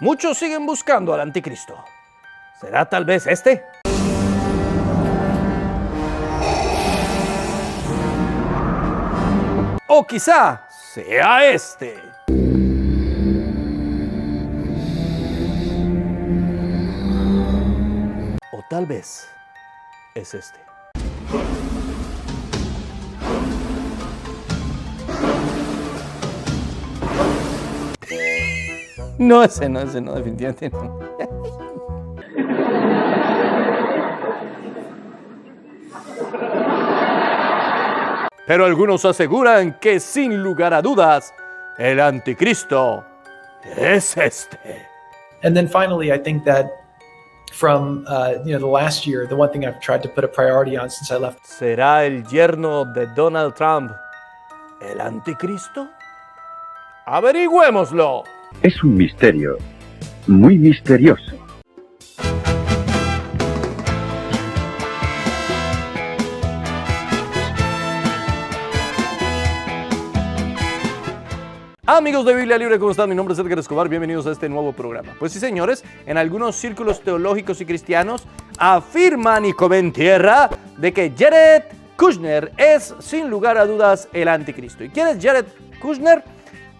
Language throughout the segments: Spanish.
Muchos siguen buscando al anticristo. ¿Será tal vez este? O quizá sea este. O tal vez es este. No, ese no, definitivamente no. Pero algunos aseguran que sin lugar a dudas, el anticristo es este. And then finally, I think that from the last year, the one thing I've tried to put a priority on since I left. ¿Será el yerno de Donald Trump el anticristo? Averigüémoslo. Es un misterio, muy misterioso. Amigos de Biblia Libre, ¿cómo están? Mi nombre es Edgar Escobar, bienvenidos a este nuevo programa. Pues sí, señores, en algunos círculos teológicos y cristianos afirman y comen tierra de que Jared Kushner es, sin lugar a dudas, el anticristo. ¿Y quién es Jared Kushner?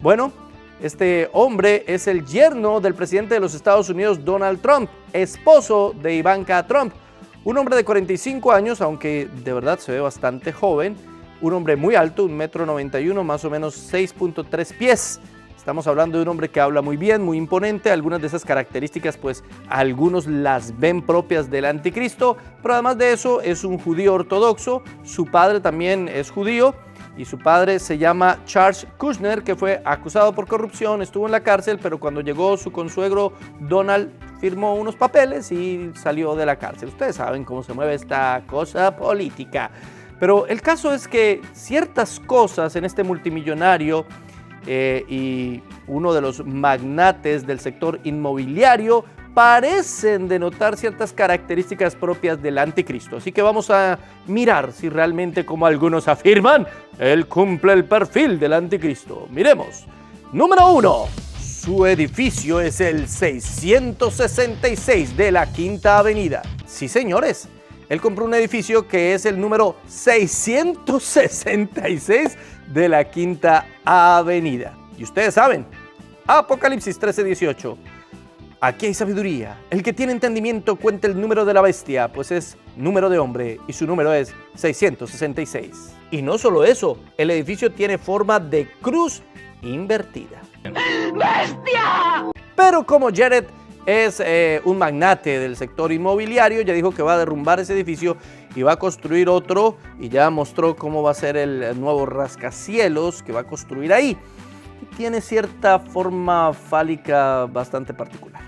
Bueno, este hombre es el yerno del presidente de los Estados Unidos, Donald Trump, esposo de Ivanka Trump. Un hombre de 45 años, aunque de verdad se ve bastante joven. Un hombre muy alto, 1,91 m, más o menos 6.3 pies. Estamos hablando de un hombre que habla muy bien, muy imponente. Algunas de esas características, pues, algunos las ven propias del anticristo. Pero además de eso, es un judío ortodoxo. Su padre también es judío. Y su padre se llama Charles Kushner, que fue acusado por corrupción, estuvo en la cárcel, pero cuando llegó su consuegro Donald, firmó unos papeles y salió de la cárcel. Ustedes saben cómo se mueve esta cosa política. Pero el caso es que ciertas cosas en este multimillonario y uno de los magnates del sector inmobiliario parecen denotar ciertas características propias del anticristo. Así que vamos a mirar si realmente, como algunos afirman, él cumple el perfil del anticristo. Miremos. Número 1. Su edificio es el 666 de la Quinta Avenida. Sí, señores. Él compró un edificio que es el número 666 de la Quinta Avenida. Y ustedes saben, Apocalipsis 13:18. Aquí hay sabiduría. El que tiene entendimiento cuenta el número de la bestia, pues es número de hombre y su número es 666. Y no solo eso, el edificio tiene forma de cruz invertida. ¡Bestia! Pero como Jared es un magnate del sector inmobiliario, ya dijo que va a derrumbar ese edificio y va a construir otro, y ya mostró cómo va a ser el nuevo rascacielos que va a construir ahí. Y tiene cierta forma fálica bastante particular.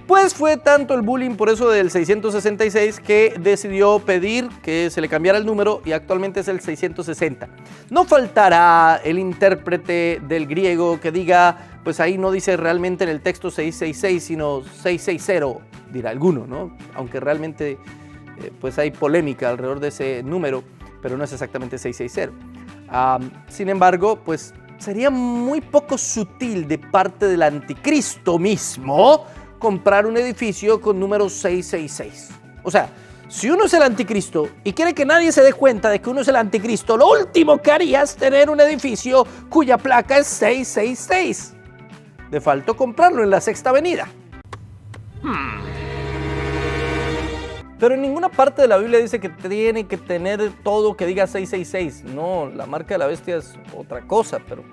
Pues fue tanto el bullying por eso del 666 que decidió pedir que se le cambiara el número y actualmente es el 660. No faltará el intérprete del griego que diga, pues ahí no dice realmente en el texto 666, sino 660, dirá alguno, ¿no? Aunque realmente pues hay polémica alrededor de ese número, pero no es exactamente 660. Sin embargo, pues sería muy poco sutil de parte del anticristo mismo comprar un edificio con número 666. O sea, si uno es el anticristo y quiere que nadie se dé cuenta de que uno es el anticristo, lo último que haría es tener un edificio cuya placa es 666. De faltó comprarlo en la Sexta Avenida. Pero en ninguna parte de la Biblia dice que tiene que tener todo que diga 666. No, la marca de la bestia es otra cosa, pero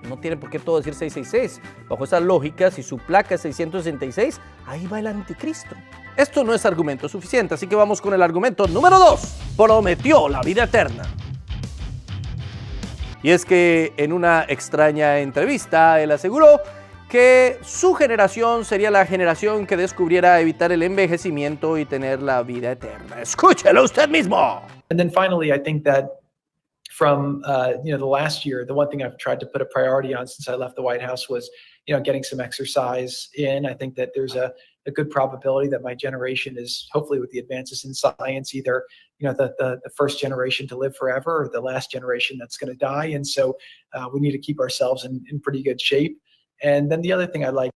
no tiene por qué todo decir 666. Bajo esa lógica, si su placa es 666, ahí va el anticristo. Esto no es argumento suficiente, así que vamos con el argumento número 2. Prometió la vida eterna. Y es que en una extraña entrevista, él aseguró que su generación sería la generación que descubriera evitar el envejecimiento y tener la vida eterna. Escúchelo usted mismo. And then finally, I think that from the last year, the one thing I've tried to put a priority on since I left the White House was, getting some exercise in. I think that there's a good probability that my generation is, hopefully with the advances in science, either the first generation to live forever or the last generation that's going to die. And so we need to keep ourselves in pretty good shape. And then the other thing I like.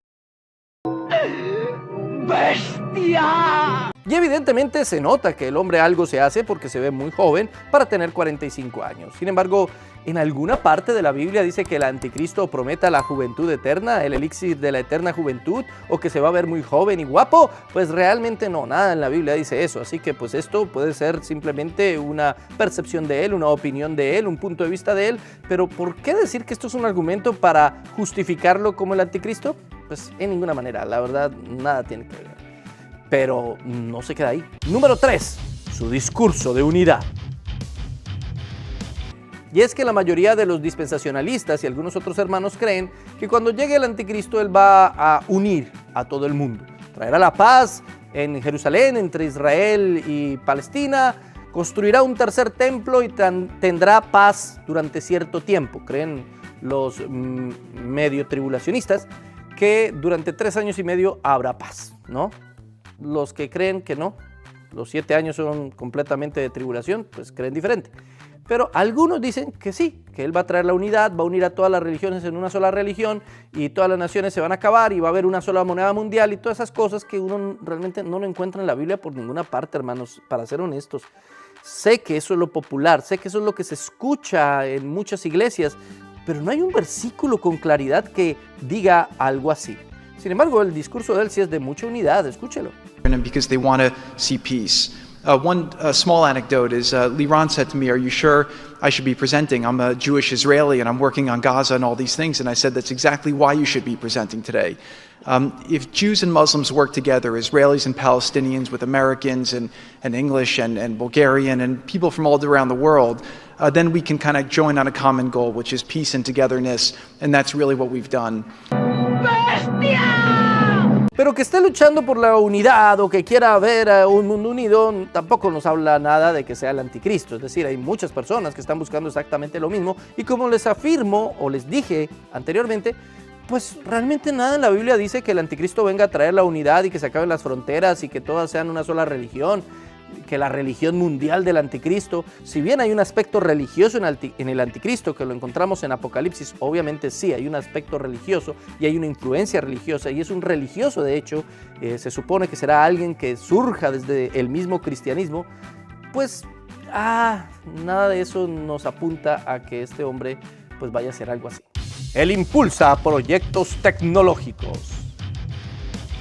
¡Bestia! Y evidentemente se nota que el hombre algo se hace porque se ve muy joven para tener 45 años. Sin embargo, en alguna parte de la Biblia dice que el anticristo prometa la juventud eterna, el elixir de la eterna juventud, o que se va a ver muy joven y guapo. Pues realmente no, nada en la Biblia dice eso. Así que pues esto puede ser simplemente una percepción de él, una opinión de él, un punto de vista de él. Pero ¿por qué decir que esto es un argumento para justificarlo como el anticristo? Pues en ninguna manera, la verdad, nada tiene que ver. Pero no se queda ahí. Número 3, su discurso de unidad. Y es que la mayoría de los dispensacionalistas y algunos otros hermanos creen que cuando llegue el anticristo él va a unir a todo el mundo. Traerá la paz en Jerusalén entre Israel y Palestina, construirá un tercer templo y tendrá paz durante cierto tiempo. Creen los medio tribulacionistas que durante 3 años y medio habrá paz, ¿no? Los que creen que no, los 7 años son completamente de tribulación, pues creen diferente. Pero algunos dicen que sí, que él va a traer la unidad, va a unir a todas las religiones en una sola religión y todas las naciones se van a acabar y va a haber una sola moneda mundial y todas esas cosas que uno realmente no lo encuentra en la Biblia por ninguna parte, hermanos, para ser honestos. Sé que eso es lo popular, sé que eso es lo que se escucha en muchas iglesias, pero no hay un versículo con claridad que diga algo así. Sin embargo, el discurso de él sí es de mucha unidad, escúchelo. Because they want to see peace. One small anecdote is Liran said to me, "Are you sure I should be presenting? I'm a Jewish Israeli and I'm working on Gaza and all these things." And I said, "That's exactly why you should be presenting today. If Jews and Muslims work together, Israelis and Palestinians with Americans and English and Bulgarian and people from all around the world, then we can kind of join on a common goal, which is peace and togetherness. And that's really what we've done." Pero que esté luchando por la unidad o que quiera ver a un mundo unido, tampoco nos habla nada de que sea el anticristo. Es decir, hay muchas personas que están buscando exactamente lo mismo y como les afirmo o les dije anteriormente, pues realmente nada en la Biblia dice que el anticristo venga a traer la unidad y que se acaben las fronteras y que todas sean una sola religión, que la religión mundial del anticristo. Si bien hay un aspecto religioso en el anticristo, que lo encontramos en Apocalipsis, obviamente sí, hay un aspecto religioso y hay una influencia religiosa y es un religioso, de hecho, se supone que será alguien que surja desde el mismo cristianismo, pues nada de eso nos apunta a que este hombre pues vaya a hacer algo así. Él impulsa proyectos tecnológicos.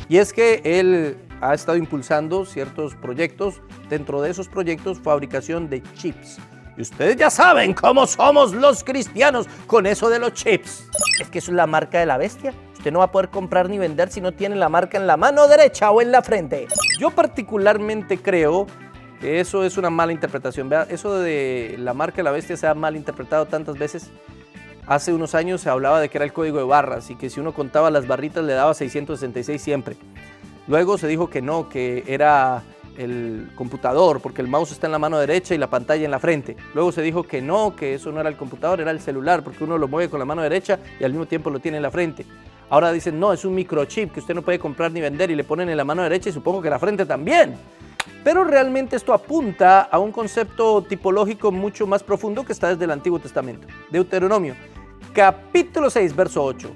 Y es que él ha estado impulsando ciertos proyectos, dentro de esos proyectos fabricación de chips. Y ustedes ya saben cómo somos los cristianos con eso de los chips. Es que eso es la marca de la bestia. Usted no va a poder comprar ni vender si no tiene la marca en la mano derecha o en la frente. Yo particularmente creo que eso es una mala interpretación. Vea, eso de la marca de la bestia se ha mal interpretado tantas veces. Hace unos años se hablaba de que era el código de barras y que si uno contaba las barritas le daba 666 siempre. Luego se dijo que no, que era el computador, porque el mouse está en la mano derecha y la pantalla en la frente. Luego se dijo que no, que eso no era el computador, era el celular, porque uno lo mueve con la mano derecha y al mismo tiempo lo tiene en la frente. Ahora dicen, no, es un microchip que usted no puede comprar ni vender y le ponen en la mano derecha y supongo que en la frente también. Pero realmente esto apunta a un concepto tipológico mucho más profundo que está desde el Antiguo Testamento. Deuteronomio, capítulo 6, verso 8.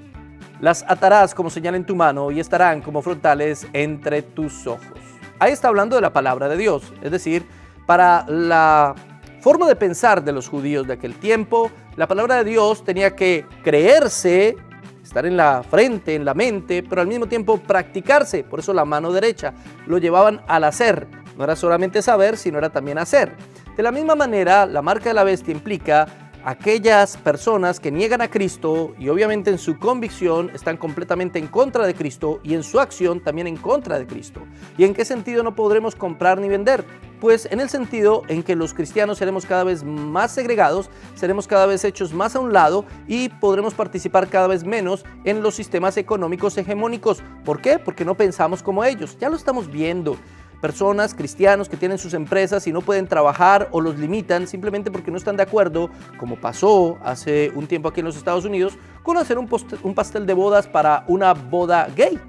Las atarás como señal en tu mano y estarán como frontales entre tus ojos. Ahí está hablando de la palabra de Dios, es decir, para la forma de pensar de los judíos de aquel tiempo, la palabra de Dios tenía que creerse, estar en la frente, en la mente, pero al mismo tiempo practicarse. Por eso la mano derecha lo llevaban al hacer. No era solamente saber, sino era también hacer. De la misma manera, la marca de la bestia implica aquellas personas que niegan a Cristo y obviamente en su convicción están completamente en contra de Cristo y en su acción también en contra de Cristo. ¿Y en qué sentido no podremos comprar ni vender? Pues en el sentido en que los cristianos seremos cada vez más segregados, seremos cada vez hechos más a un lado y podremos participar cada vez menos en los sistemas económicos hegemónicos. ¿Por qué? Porque no pensamos como ellos. Ya lo estamos viendo. Personas, cristianos que tienen sus empresas y no pueden trabajar o los limitan simplemente porque no están de acuerdo, como pasó hace un tiempo aquí en los Estados Unidos, con hacer un pastel de bodas para una boda gay.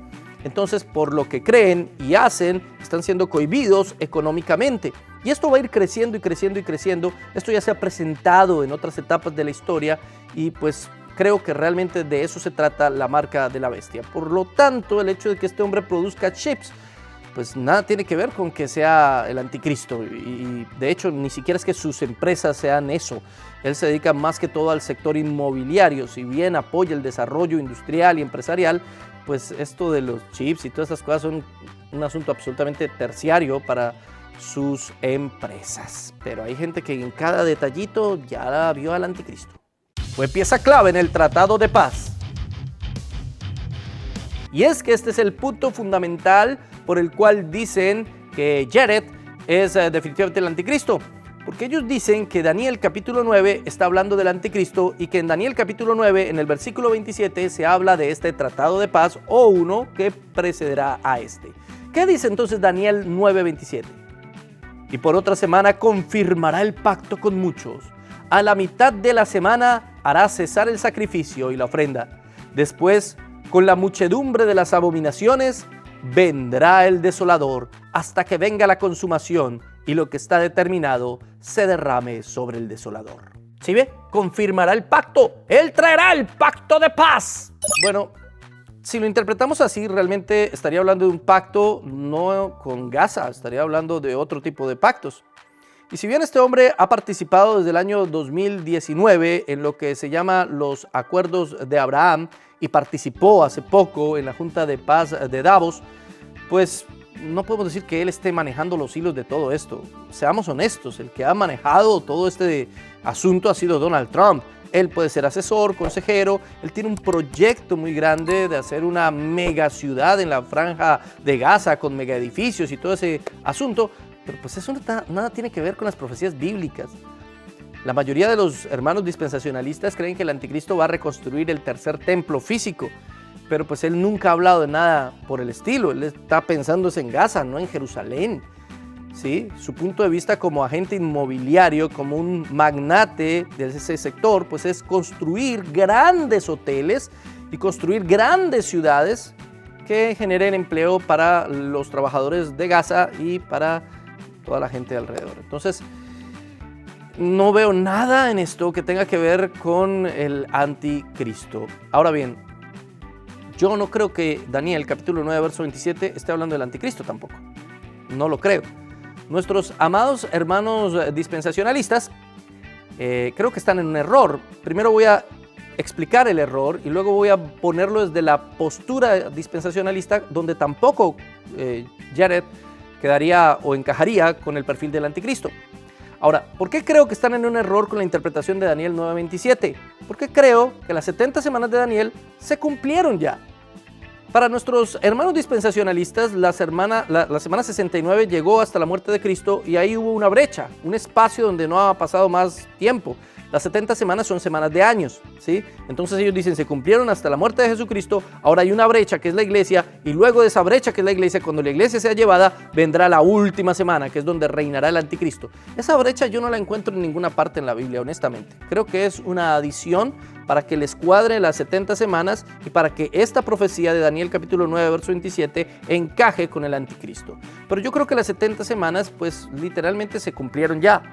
Entonces, por lo que creen y hacen, están siendo cohibidos económicamente. Y esto va a ir creciendo y creciendo y creciendo. Esto ya se ha presentado en otras etapas de la historia y pues creo que realmente de eso se trata la marca de la bestia. Por lo tanto, el hecho de que este hombre produzca chips pues nada tiene que ver con que sea el anticristo y de hecho ni siquiera es que sus empresas sean eso. Él se dedica más que todo al sector inmobiliario. Si bien apoya el desarrollo industrial y empresarial, pues esto de los chips y todas estas cosas son un asunto absolutamente terciario para sus empresas. Pero hay gente que en cada detallito ya vio al anticristo. Fue pieza clave en el Tratado de Paz. Y es que este es el punto fundamental por el cual dicen que Jared es definitivamente el anticristo. Porque ellos dicen que Daniel capítulo 9 está hablando del anticristo y que en Daniel capítulo 9, en el versículo 27, se habla de este tratado de paz o uno que precederá a este. ¿Qué dice entonces Daniel 9:27? Y por otra semana confirmará el pacto con muchos. A la mitad de la semana hará cesar el sacrificio y la ofrenda. Después, con la muchedumbre de las abominaciones, vendrá el desolador hasta que venga la consumación y lo que está determinado se derrame sobre el desolador. ¿Sí ve? Confirmará el pacto. Él traerá el pacto de paz. Bueno, si lo interpretamos así, realmente estaría hablando de un pacto no con Gaza, estaría hablando de otro tipo de pactos. Y si bien este hombre ha participado desde el año 2019 en lo que se llama los Acuerdos de Abraham y participó hace poco en la Junta de Paz de Davos, pues no podemos decir que él esté manejando los hilos de todo esto. Seamos honestos, el que ha manejado todo este asunto ha sido Donald Trump. Él puede ser asesor, consejero, él tiene un proyecto muy grande de hacer una mega ciudad en la franja de Gaza con mega edificios y todo ese asunto, pero pues eso nada tiene que ver con las profecías bíblicas. La mayoría de los hermanos dispensacionalistas creen que el anticristo va a reconstruir el tercer templo físico, pero pues él nunca ha hablado de nada por el estilo. Él está pensándose en Gaza, no en Jerusalén. ¿Sí? Su punto de vista como agente inmobiliario, como un magnate de ese sector, pues es construir grandes hoteles y construir grandes ciudades que generen empleo para los trabajadores de Gaza y para toda la gente alrededor. Entonces, no veo nada en esto que tenga que ver con el anticristo. Ahora bien, yo no creo que Daniel, capítulo 9, verso 27, esté hablando del anticristo tampoco. No lo creo. Nuestros amados hermanos dispensacionalistas creo que están en un error. Primero voy a explicar el error y luego voy a ponerlo desde la postura dispensacionalista, donde tampoco Jared quedaría o encajaría con el perfil del anticristo. Ahora, ¿por qué creo que están en un error con la interpretación de Daniel 9:27? Porque creo que las 70 semanas de Daniel se cumplieron ya. Para nuestros hermanos dispensacionalistas, la semana 69 llegó hasta la muerte de Cristo y ahí hubo una brecha, un espacio donde no ha pasado más tiempo. Las 70 semanas son semanas de años, ¿sí? Entonces ellos dicen, se cumplieron hasta la muerte de Jesucristo, ahora hay una brecha que es la iglesia, y luego de esa brecha que es la iglesia, cuando la iglesia sea llevada, vendrá la última semana, que es donde reinará el anticristo. Esa brecha yo no la encuentro en ninguna parte en la Biblia, honestamente. Creo que es una adición para que les cuadre las 70 semanas y para que esta profecía de Daniel capítulo 9, verso 27 encaje con el anticristo. Pero yo creo que las 70 semanas, pues literalmente se cumplieron ya.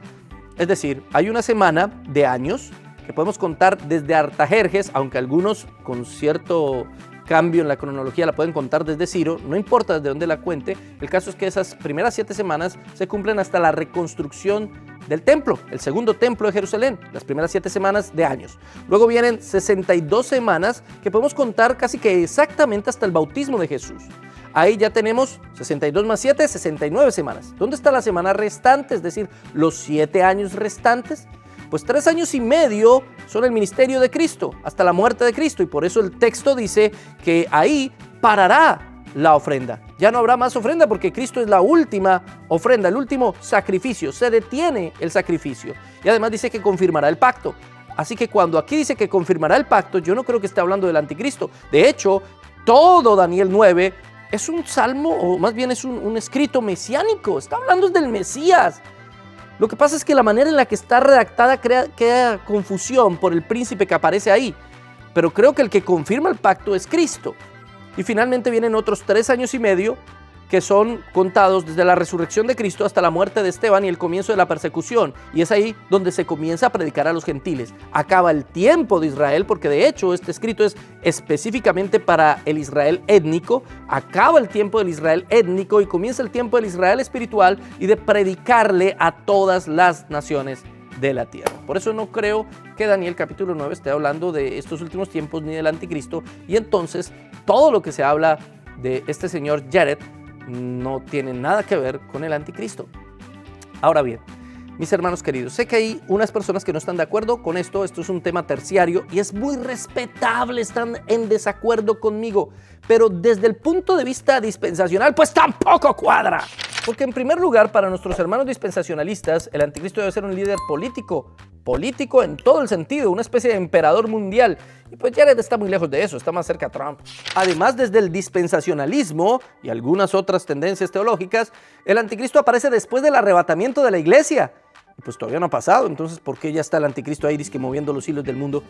Es decir, hay una semana de años que podemos contar desde Artajerjes, aunque algunos con cierto cambio en la cronología la pueden contar desde Ciro, no importa desde dónde la cuente, el caso es que esas primeras 7 semanas se cumplen hasta la reconstrucción del templo, el segundo templo de Jerusalén, las primeras 7 semanas de años. Luego vienen 62 semanas que podemos contar casi que exactamente hasta el bautismo de Jesús. Ahí ya tenemos 62 más 7, 69 semanas. ¿Dónde está la semana restante? Es decir, los 7 años restantes. Pues 3 años y medio son el ministerio de Cristo, hasta la muerte de Cristo. Y por eso el texto dice que ahí parará la ofrenda. Ya no habrá más ofrenda porque Cristo es la última ofrenda, el último sacrificio. Se detiene el sacrificio. Y además dice que confirmará el pacto. Así que cuando aquí dice que confirmará el pacto, yo no creo que esté hablando del anticristo. De hecho, todo Daniel 9 es un salmo, o más bien es un escrito mesiánico. Está hablando del Mesías. Lo que pasa es que la manera en la que está redactada crea confusión por el príncipe que aparece ahí. Pero creo que el que confirma el pacto es Cristo. Y finalmente vienen otros 3 años y medio que son contados desde la resurrección de Cristo hasta la muerte de Esteban y el comienzo de la persecución. Y es ahí donde se comienza a predicar a los gentiles. Acaba el tiempo de Israel, porque de hecho este escrito es específicamente para el Israel étnico. Acaba el tiempo del Israel étnico y comienza el tiempo del Israel espiritual y de predicarle a todas las naciones de la tierra. Por eso no creo que Daniel capítulo 9 esté hablando de estos últimos tiempos ni del anticristo, y entonces todo lo que se habla de este señor Jared no tiene nada que ver con el anticristo. Ahora bien, mis hermanos queridos, sé que hay unas personas que no están de acuerdo con esto. Esto es un tema terciario y es muy respetable, están en desacuerdo conmigo, pero desde el punto de vista dispensacional, pues tampoco cuadra. Porque en primer lugar, para nuestros hermanos dispensacionalistas, el anticristo debe ser un líder político en todo el sentido, una especie de emperador mundial. Y pues Jared está muy lejos de eso, está más cerca a Trump. Además, desde el dispensacionalismo y algunas otras tendencias teológicas, el anticristo aparece después del arrebatamiento de la iglesia. Y pues todavía no ha pasado, entonces ¿por qué ya está el anticristo ahí dizque moviendo los hilos del mundo?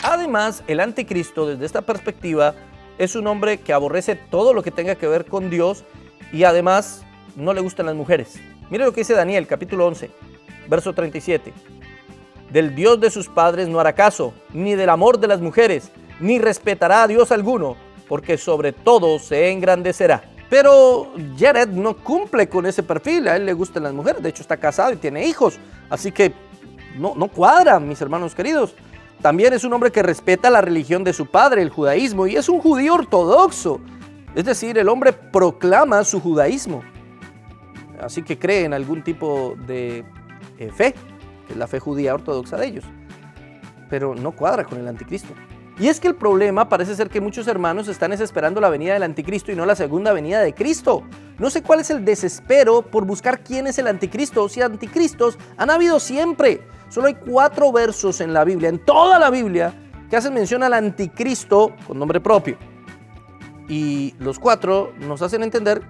Además, el anticristo, desde esta perspectiva, es un hombre que aborrece todo lo que tenga que ver con Dios y además no le gustan las mujeres. Mire lo que dice Daniel, capítulo 11, verso 37. Del Dios de sus padres no hará caso, ni del amor de las mujeres, ni respetará a Dios alguno, porque sobre todo se engrandecerá. Pero Jared no cumple con ese perfil, a él le gustan las mujeres, de hecho está casado y tiene hijos, así que no cuadra, mis hermanos queridos. También es un hombre que respeta la religión de su padre, el judaísmo, y es un judío ortodoxo, es decir, el hombre proclama su judaísmo, así que cree en algún tipo de fe, que es la fe judía ortodoxa de ellos, pero no cuadra con el anticristo. Y es que el problema parece ser que muchos hermanos están esperando la venida del anticristo y no la segunda venida de Cristo. No sé cuál es el desespero por buscar quién es el anticristo. Si anticristos han habido siempre. Solo hay 4 versos en la Biblia, en toda la Biblia, que hacen mención al anticristo con nombre propio. Y los 4 nos hacen entender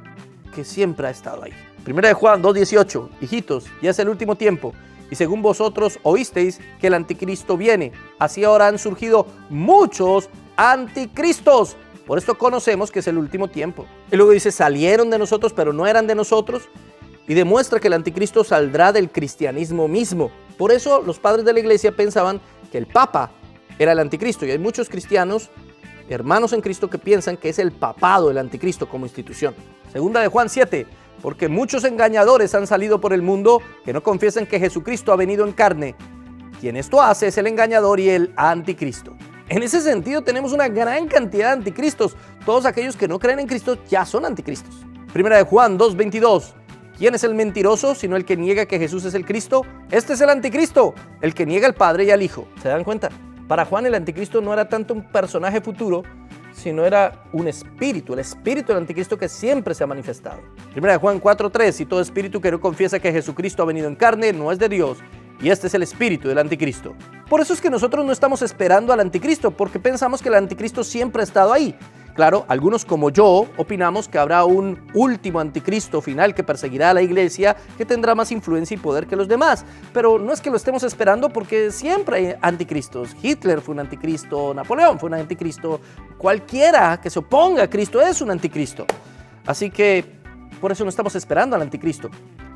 que siempre ha estado ahí. Primera de Juan 2:18, hijitos, ya es el último tiempo. Y según vosotros oísteis que el anticristo viene, así ahora han surgido muchos anticristos. Por esto conocemos que es el último tiempo. Y luego dice, salieron de nosotros, pero no eran de nosotros. Y demuestra que el anticristo saldrá del cristianismo mismo. Por eso los padres de la iglesia pensaban que el papa era el anticristo. Y hay muchos cristianos, hermanos en Cristo, que piensan que es el papado el anticristo como institución. Segunda de Juan 7. Porque muchos engañadores han salido por el mundo que no confiesan que Jesucristo ha venido en carne. Quien esto hace es el engañador y el anticristo. En ese sentido tenemos una gran cantidad de anticristos. Todos aquellos que no creen en Cristo ya son anticristos. Primera de Juan 2:22. ¿Quién es el mentiroso sino el que niega que Jesús es el Cristo? Este es el anticristo, el que niega al Padre y al Hijo. ¿Se dan cuenta? Para Juan el anticristo no era tanto un personaje futuro, sino era un espíritu, el espíritu del anticristo que siempre se ha manifestado. Primera de Juan 4:3, y todo espíritu que no confiesa que Jesucristo ha venido en carne no es de Dios, y este es el espíritu del anticristo. Por eso es que nosotros no estamos esperando al anticristo, porque pensamos que el anticristo siempre ha estado ahí. Claro, algunos como yo opinamos que habrá un último anticristo final que perseguirá a la iglesia, que tendrá más influencia y poder que los demás. Pero no es que lo estemos esperando, porque siempre hay anticristos. Hitler fue un anticristo, Napoleón fue un anticristo, cualquiera que se oponga a Cristo es un anticristo. Así que por eso no estamos esperando al anticristo.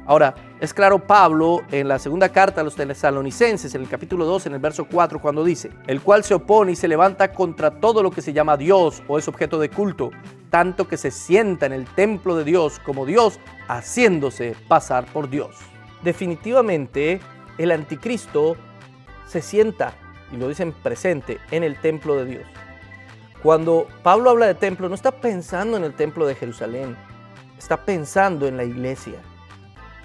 Ahora, es claro Pablo en la segunda carta a los tesalonicenses, en el capítulo 2, en el verso 4, cuando dice, el cual se opone y se levanta contra todo lo que se llama Dios o es objeto de culto, tanto que se sienta en el templo de Dios como Dios, haciéndose pasar por Dios. Definitivamente, el anticristo se sienta, y lo dicen presente, en el templo de Dios. Cuando Pablo habla de templo, no está pensando en el templo de Jerusalén, está pensando en la iglesia.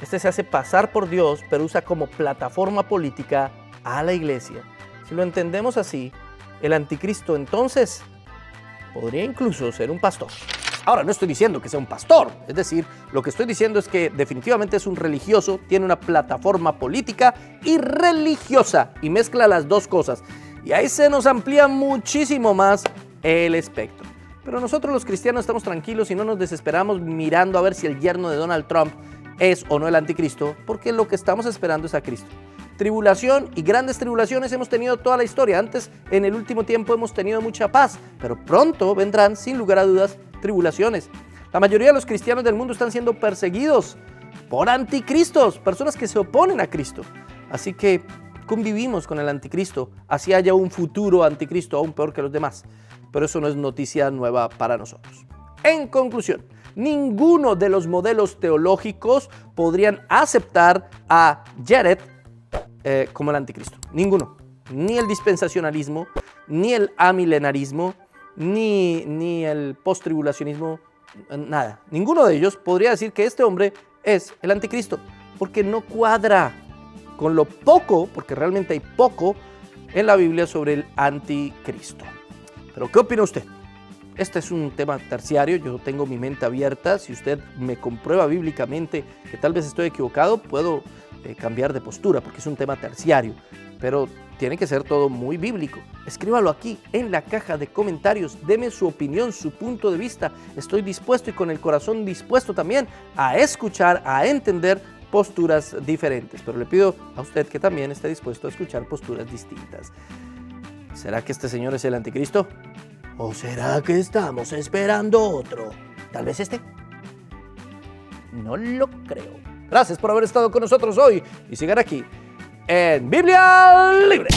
Este se hace pasar por Dios, pero usa como plataforma política a la iglesia. Si lo entendemos así, el anticristo entonces podría incluso ser un pastor. Ahora, no estoy diciendo que sea un pastor, es decir, lo que estoy diciendo es que definitivamente es un religioso, tiene una plataforma política y religiosa, y mezcla las dos cosas. Y ahí se nos amplía muchísimo más el espectro. Pero nosotros los cristianos estamos tranquilos y no nos desesperamos mirando a ver si el yerno de Donald Trump es o no el anticristo, porque lo que estamos esperando es a Cristo. Tribulación y grandes tribulaciones hemos tenido toda la historia. Antes, en el último tiempo, hemos tenido mucha paz, pero pronto vendrán, sin lugar a dudas, tribulaciones. La mayoría de los cristianos del mundo están siendo perseguidos por anticristos, personas que se oponen a Cristo. Así que convivimos con el anticristo, así haya un futuro anticristo aún peor que los demás. Pero eso no es noticia nueva para nosotros. En conclusión, ninguno de los modelos teológicos podrían aceptar a Jared como el anticristo. Ninguno. Ni el dispensacionalismo, ni el amilenarismo, ni el posttribulacionismo, nada. Ninguno de ellos podría decir que este hombre es el anticristo, porque no cuadra con lo poco, porque realmente hay poco en la Biblia sobre el anticristo. Pero ¿qué opina usted? Este es un tema terciario, yo tengo mi mente abierta. Si usted me comprueba bíblicamente que tal vez estoy equivocado, puedo cambiar de postura, porque es un tema terciario. Pero tiene que ser todo muy bíblico. Escríbalo aquí en la caja de comentarios, deme su opinión, su punto de vista. Estoy dispuesto y con el corazón dispuesto también a escuchar, a entender posturas diferentes. Pero le pido a usted que también esté dispuesto a escuchar posturas distintas. ¿Será que este señor es el anticristo? ¿O será que estamos esperando otro? Tal vez este. No lo creo. Gracias por haber estado con nosotros hoy y sigan aquí en Biblia Libre.